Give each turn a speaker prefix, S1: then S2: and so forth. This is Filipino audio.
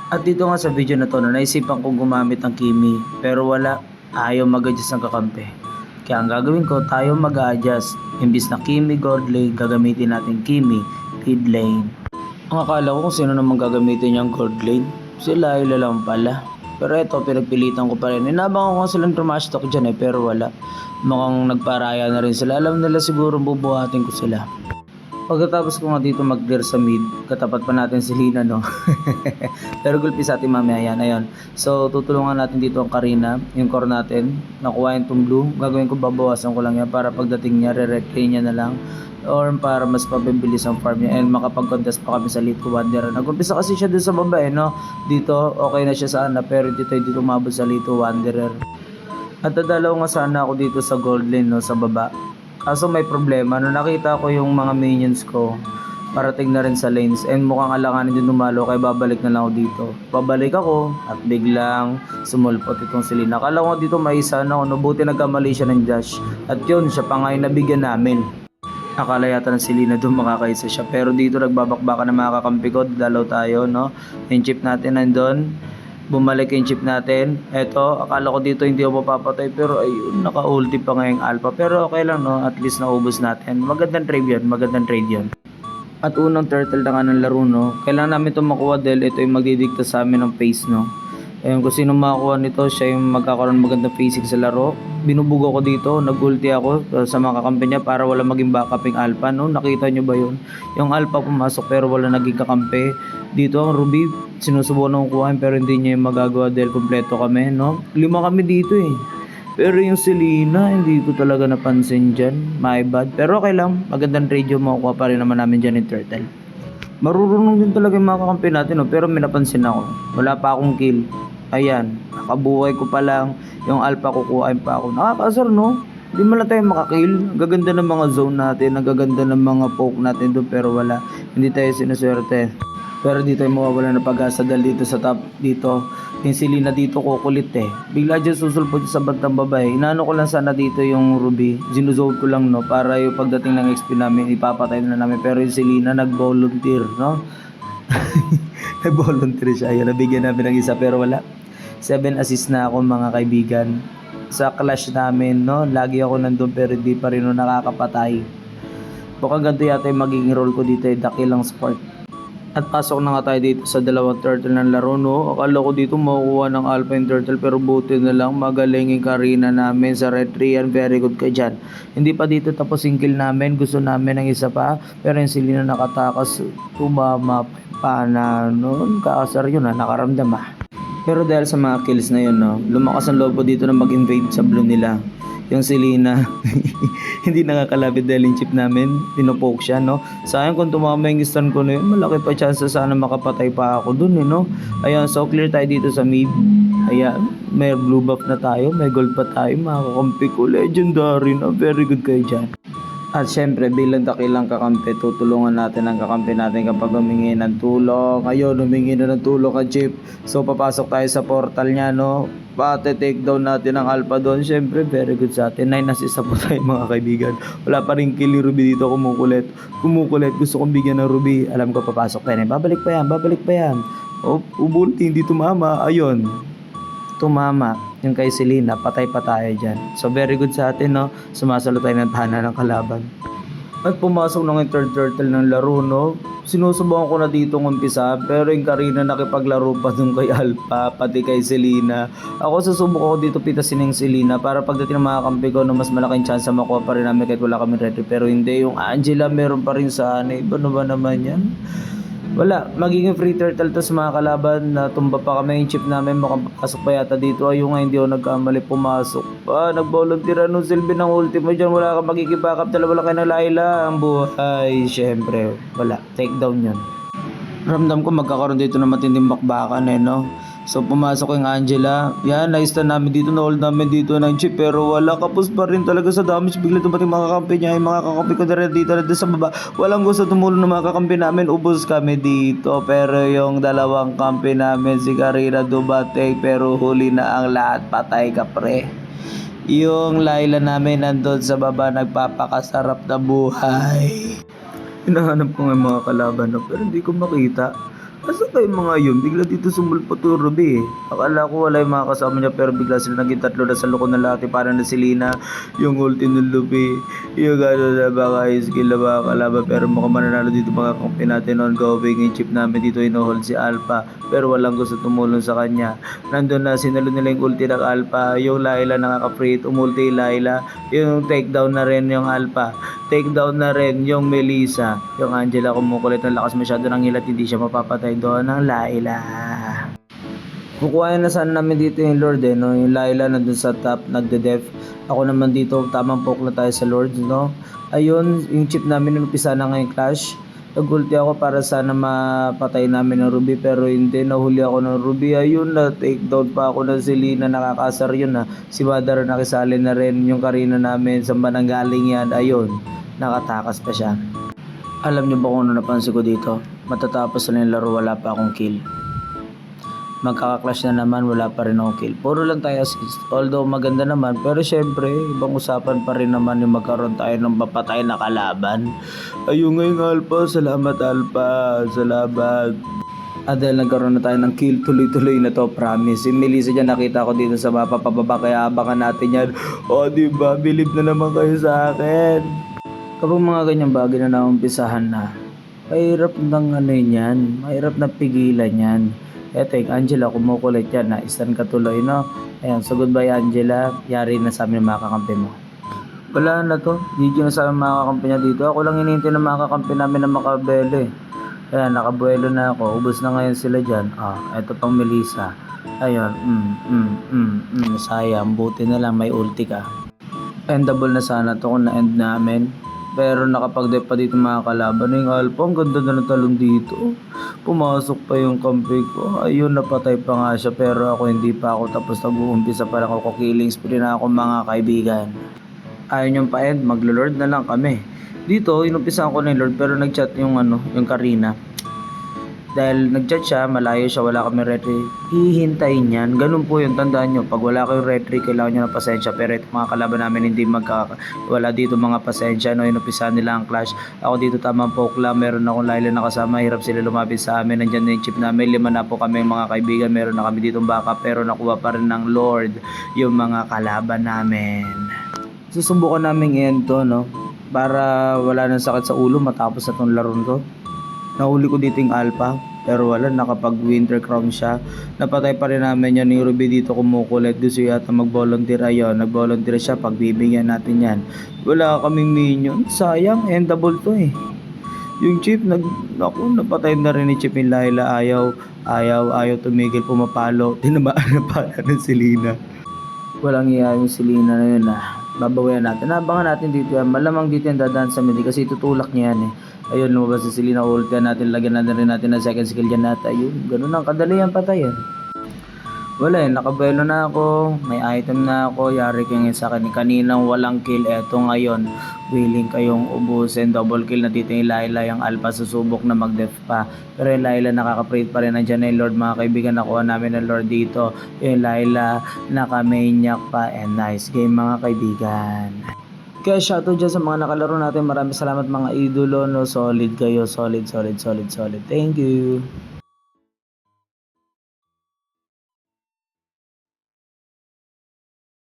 S1: At dito nga sa video na 'to 'no, naisipan kong gumamit ng Kimi, pero wala, ayaw mag-adjust ng kakampi. Kaya ang gagawin ko, tayo mag-a-adjust. Imbis na Kimi gold lane, gagamitin natin Kimi mid lane. Ang akala ko kung sino naman gagamitin yung gold lane, si Layla lang pala. Pero eto, pinagpilitan ko pa rin. Inabangan ko nga silang trumastock dyan pero wala. Mukhang nagparaya na rin sila. Alam nila siguro bubuhatin ko sila. Pagkatapos ko nga dito mag-clear sa mid, katapat pa natin si Lina, no? Pero gulpi sa ating mamaya yan, ayun. So, tutulungan natin dito ang Karina, yung core natin. Nakuha yung itong blue. Gagawin ko, babawasan ko lang yan para pagdating niya, re-red niya na lang. Or para mas pabilis ang farm niya and makapag-contest pa kami sa Elite Wanderer. Nag-umpisa kasi siya dun sa baba, no? Dito, okay na siya sana, pero dito umabot sa Elite Wanderer. At dadalaw nga sana ako dito sa gold lane, no, sa baba. Kaso may problema, nung nakita ko yung mga minions ko, parating na rin sa lanes and mukhang alanganin din dumalo kaya babalik na lang ako dito. Babalik ako at biglang sumulpot itong si Lina. Akala ko dito may isa na ako, buti nagkamali siya ng dash. At yun, siya pa nga yung nabigyan namin. Akala yata ng si Lina doon makakaisa siya. Pero dito nagbabakbaka na mga kakampi ko, dalaw tayo, no? Yung chip natin nandun. Bumalik yung chip natin. Eto, akala ko dito hindi ako mapapatay pero ayun, naka-ulti pa ngayong alpha. Pero okay lang, no? At least naubos natin. Magandang trade yun, magandang trade yun. At unang turtle na nga ng laro, no? Kailangan namin itong makuha dahil ito yung magdidikta sa amin ng pace, no? Ayun, kung sino makakuha nito, siya yung magkakaroon magandang pacing sa laro. Binubugo ko dito, nag-ulti ako sa mga kakampi niya para wala maging backuping alpha, no? Nakita nyo ba yun? Yung alpha pumasok pero wala naging kakampi. Dito ang Ruby, sinusubukan akong kuhain pero hindi niya yung magagawa dahil kompleto kami, no? 5 kami dito eh. Pero yung Selena, hindi ko talaga napansin dyan. My bad. Pero okay lang, magandang radio makukuha pa rin naman namin dyan yung turtle. Marurunong din talaga yung mga kakampi natin, no? Pero may napansin ako. Wala pa akong kill. Ayan, nakabuhay ko pa lang. Yung alpha kukuhain pa ako. Nakakasar, no? Hindi mo lang tayo makakill. Ang gaganda ng mga zone natin. Ang gaganda ng mga poke natin doon. Pero wala. Hindi tayo sinuswerte. Pero dito ay mawawala ng pag-asa dahil dito sa top. Dito, yung si Lina dito kukulit eh. Bigla dyan susulpot sa bantang babae. Inaano ko lang sana dito yung Ruby. Zinuzone ko lang, no? Para yung pagdating ng XP namin, ipapatay na namin. Pero yung si Lina nag-volunteer, no? Nag-volunteer siya. Ayun, nabigyan namin ng isa pero wala. 7 assist na ako mga kaibigan. Sa clash namin, no? Lagi ako nandun pero hindi pa rin nakakapatay. Baka ganito yata yung magiging role ko dito eh. Dakilang sport. At pasok na nga tayo dito sa dalawang turtle ng laro, no? Akala ko dito makukuha ng alpha yung turtle pero buti na lang magaling yung Karina namin sa red 3 yan. Very good ka dyan. Hindi pa dito tapos yung kill namin. Gusto namin ng isa pa. Pero yung Selena nakatakas. Tumama pa na noon. Kaasar yun ha. Nakaramdam ha. Pero dahil sa mga kills na yun, no? Lumakas ang loob ko dito na mag-invade sa blue nila. Yung Selena, hindi nakakalapit dahil yung chip namin, pinopoke siya, no? Sayang kung tumama yung stun ko na yun, malaki pa chance sana makapatay pa ako dun, eh, no? Ayan, so clear tayo dito sa mid. Ayan, may blue buff na tayo, may gold pa tayo, makakampi ko. Legendary na, very good kayo dyan. At syempre, bilang dakilang kakampi, tutulungan natin ang kakampi natin kapag humingi ng tulong. Ayun, humingi na ng tulong ka, Chip. So, papasok tayo sa portal niya, no? Pati take down natin ang alpha doon. Syempre, very good sa atin. 9 assist po tayo, mga kaibigan. Wala pa rin kill ni Ruby dito, kumukulit. Kumukulit, gusto kong bigyan ng Ruby. Alam ko, papasok pa yan. Babalik pa yan, babalik pa yan. O, ubulti, hindi tumama. Ayun, tumama. Yung kay Selena, patay pa tayo dyan. So very good sa atin, no? Sumasalo tayo ng tahanan ng kalaban. At pumasok na yung third turtle ng laro, no? Sinusubukan ko na dito ng umpisa, pero yung Karina nakipaglaro pa dun kay Alpha, pati kay Selena. Ako susubok ako dito pitasin yung Selena para pagdating ng mga kampi ko na mas malaking chance makuha pa rin namin kahit wala kami ready. Pero hindi, yung Angela meron pa rin sana. Iba na ba naman yan? Wala, magiging free turtle to sa mga kalaban na tumba pa kami yung chip namin, makapasok pa yata dito. Ayun nga, hindi ako nagkamali, pumasok pa, nag-volunteer. Anong silbi ng ultimo dyan? Wala kang magiging backup, dalawa lang kayo na Layla. Ang buhay, syempre, wala, take down yun. Ramdam ko magkakaroon dito na matinding bakbakan, eh, no? So pumasok yung Angela. Yan, na-stun namin dito, na-hold namin dito ng chip. Pero wala, kapos pa rin talaga sa damage. Bigla dumating mga kakampi niya. Yung mga kakampi ko na dito sa baba. Walang gusto tumulong ng mga kakampi namin. Ubos kami dito. Pero yung dalawang kampi namin, si Karina dumating. Pero huli na ang lahat. Patay ka, pre. Yung Layla namin nandun sa baba, nagpapakasarap na buhay. Hinahanap ko nga yung mga kalaban, no? Pero hindi ko makita. Asa kayo mga yun? Bigla dito sumulpot yung Ruby eh. Akala ko wala yung mga kasama niya pero bigla sila naging tatlo na sa loko ng lati para na si Lina, yung ulti ng Ruby, yung gano'n na baka high skill na mga kalaban pero mukhang mananalo dito mga kampi natin ongoing. Yung chip namin dito inuhold si Alpha pero walang gusto tumulong sa kanya. Nandun na sinalo nila yung ulti ng Alpha, yung Layla nakaka-free, umulti yung Layla, yung takedown na rin yung Alpha. Takedown na rin yung Melissa. Yung Angela kumukulit ng lakas masyado ng hilat, hindi siya mapapatay doon ng Laila. Kukuhain na sana namin dito yung Lord eh, no? Yung Laila nandun sa top, nagde-def. Ako naman dito, tamang poke na tayo sa Lord, no? Ayun, yung chip namin umpisa na ngayong clash. Nagulti ako para sana mapatay namin ng Ruby pero hindi, nahuli ako ng Ruby. Ayun na, takedown pa ako ng Selena, nakakasar yun na. Si Madara nakisali na rin yung Karina namin, saan ba nanggaling yan? Ayun, nakatakas pa siya. Alam niyo ba kung ano napansin ko dito? Matatapos na yung laro, wala pa akong kill. Magkaka-clash na naman, wala pa rin akong kill. Puro lang tayo assist. Although maganda naman, pero syempre, ibang usapan pa rin naman yung magkaroon tayo ng mapatay na kalaban. Ayun ngayong Alpha, salamat Alpha, salamat. At dahil nagkaroon na tayo ng kill, tuloy-tuloy na to, promise. Si Melissa dyan nakita ko dito sa mapa pababa, kaya abangan natin yan. O diba, believe na naman kayo sa akin. Kapag mga ganyang bagay na naumpisahan na, mahirap ng ano yan, mahirap na pigilan yan. Eto yung Angela, kumukulit yan, na-stun ka tuloy, no? Ayan, so goodbye Angela, yari na sa amin yung mga kakampi mo. Wala na to, GG na sa amin mga kakampi niya dito. Ako lang hinihintay ng mga kakampi namin na makabuelo eh. Ayan, nakabuelo na ako, ubos na ngayon sila dyan. Eto pang Melissa. Ayun, sayang, buti na lang may ulti ka. Endable na sana to kung na-end namin. Pero nakapag-dep pa dito mga kalaban. Yung Alpha, ang ganda na ng talon dito. Pumasok pa yung kampi ko. Ayun, napatay pa nga siya. Pero ako hindi pa ako tapos nag-uumpisa pa lang ako. Killing spree na ako mga kaibigan. Ayaw niyong pa-end, maglo-lord na lang kami. Dito, inumpisahan ko na yung Lord pero nag-chat yung yung Karina. Dahil nag-chat siya, malayo siya, wala kami retry. Hihintayin yan. Ganun po yun, tandaan nyo. Pag wala kayong retry, kailangan nyo ng pasensya. Pero ito mga kalaban namin, hindi wala dito mga pasensya. No, inumpisahan nila ang clash. Ako dito tamang poke lang. Meron akong Layla na kasama. Hirap sila lumapit sa amin. Nandyan na yung chip namin. 5 na po kami mga kaibigan. Meron na kami ditong backup. Pero nakuha pa rin ng Lord yung mga kalaban namin. Susubukan namin ngayon to, no? Para wala nang sakit sa ulo matapos na tong laron ko. Nahuli ko dito yung Alpha, pero wala, nakapag winter crown siya. Napatay pa rin namin yan, yung Ruby dito kumukulit. Gusto yata mag-volunteer, ayun, nag-volunteer siya, pagbibigyan natin yan. Wala kaming minion, sayang, endable to eh. Yung Chip, napatay na rin ni Chip yung Layla, ayaw tumigil, pumapalo. Tinamaan na pala ng Selena. Walang iya yung Selena na yun babawayan natin. Abangan natin dito yan. Malamang dito yan dadaan sa midi kasi tutulak niya yan eh. Ayun, lumabas si Selena, ulti natin, lagyan na rin natin ng second skill dyan natin. Ayun, ganun ang kadali yan patayan. Wala eh, nakabuelo na ako, may item na ako, yari kayo sa akin. Kaninang walang kill, eto ngayon, willing kayong ubusin, double kill na dito yung Layla, yung Alpha susubok na mag-def pa. Pero yung Layla nakaka-prate pa rin, nandiyan na yung Lord mga kaibigan, nakuha namin ng Lord dito. Yung Layla, naka-maniac pa, and nice game mga kaibigan. Kaya shoutout dyan sa mga nakalaro natin, maraming salamat mga idolo, no, solid kayo, solid. Thank you.